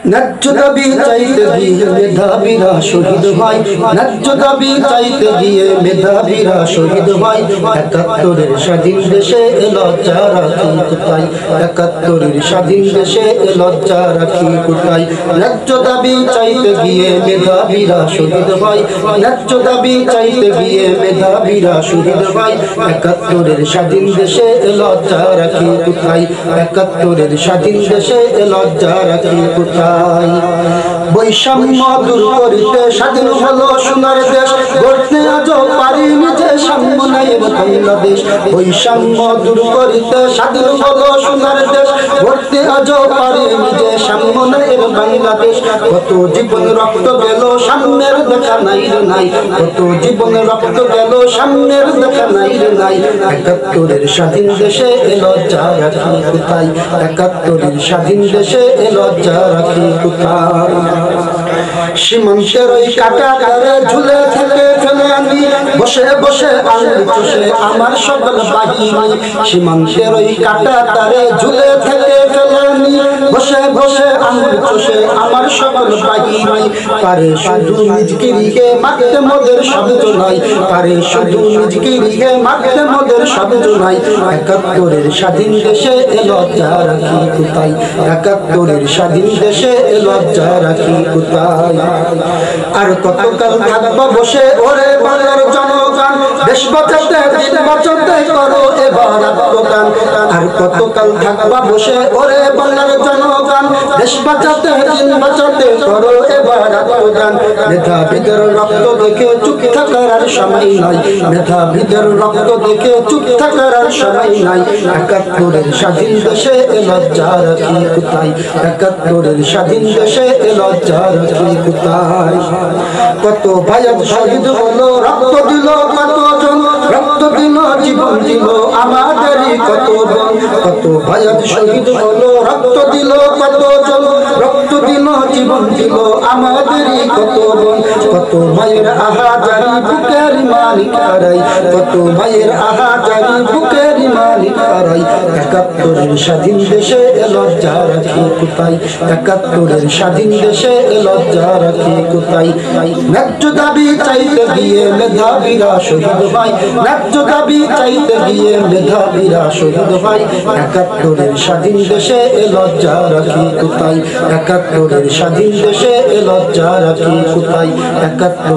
ন্যায্য দাবি চাইতে গিয়ে মেধাবীরা শহীদ হয়, ন্যায্য দাবি চাইতে গিয়ে মেধাবীরা শহীদ হয়। ৭১-এর স্বাধীন দেশে লজ্জা রাখি কোথায়, ৭১-এর স্বাধীন দেশে লজ্জা রাখি কোথায়। ন্যায্য দাবি চাইতে গিয়ে মেধাবীরা শহীদ হয়, ন্যায্য দাবি চাইতে গিয়ে মেধাবীরা শহীদ হয়। ৭১-এর স্বাধীন দেশে লজ্জা রাখি কোথায়, ৭১-এর স্বাধীন দেশে লজ্জা রাখি কোথায়। বৈষম্য দূর করিতে স্বাধীন হলো সোনার দেশ, গড়তে আজও পারিনি যে সাম্যের বাংলাদেশ। বৈষম্য দূর করিতে স্বাধীন হলো সোনার দেশ, গড়তে আজও পারিনি যে সাম্যের বাংলাদেশ। কত জীবন রক্ত গেল সাম্যের দেখা নাই রে নাই, কত জীবন রক্ত গেল সাম্যের দেখা নাই রে নাই। ৭১-এর স্বাধীন দেশে লজ্জা রাখি কোথায়, ৭১-এর স্বাধীন দেশে লজ্জা রাখি কোথায়। সীমান্তের ওই কাটা তারে ঝুলে থেকে ফেলে আনি, বসে বসে আঙুল চষে আমার সকল বাহিনী। সীমান্তের ওই কাটা তারে ঝুলে থেকে ফেলে আনি, বসে বসে আঙুল চষে আমার সকল বাহিনী। পারে শুধু নিজকে রিগে মারতে মোদের শব্দ নাই, পারে শুধু নিজকে রিগে মারতে মোদের শব্দ নাই। ৭১-এর স্বাধীন দেশে লজ্জা রাখি কোথায়, ৭১-এর স্বাধীন দেশে লজ্জা রাখি কোথায়। আর কতকাল থাকবো বসে ওরে বাংলার জনগণ, দেশ বাঁচাতে দিন বাঁচাতে করো এবার আত্মদান। আর কতকাল থাকবা বসে ওরে বাংলার জনগণ, দেশ বাঁচাতে দিন বাঁচাতে করো এবার আত্মদান। মেধাবীদের রক্ত দেখে চুপ থাকার আর সময় নাই, মেধাবীদের রক্ত দেখে চুপ থাকার আর সময় নাই। ৭১-এর স্বাধীন দেশে লজ্জা রাখি কোথায়, ৭১-এর স্বাধীন দেশে লজ্জা রাখি কোথায়। কত ভাই শহীদ হলো, রক্ত দিল কতজন, রক্ত দিল জীবন দিল আমাদেরই কত বোন। কত ভাই শহীদ হলো, রক্ত দিল কতজন, রক্ত দিল জীবন দিল আমাদেরই কত বোন। কত মায়ের আহাজারি বুকের মালিক হারাই, কত মায়ের আহাজারি বুকের মালিক হারাই। ৭১-এর স্বাধীন দেশে লজ্জা রাখি কোথায়, ৭১-এর স্বাধীন দেশে লজ্জা রাখি কোথায়। ন্যায্য দাবি চাইতে গিয়ে মেধাবীরা শহীদ হয়, ন্যায্য দাবি চাইতে গিয়ে মেধাবীরা শহীদ হয়। ৭১-এর স্বাধীন দেশে লজ্জা রাখি কোথায়, ৭১-এর স্বাধীন দেশে লজ্জা রাখি কোথায়। ৭১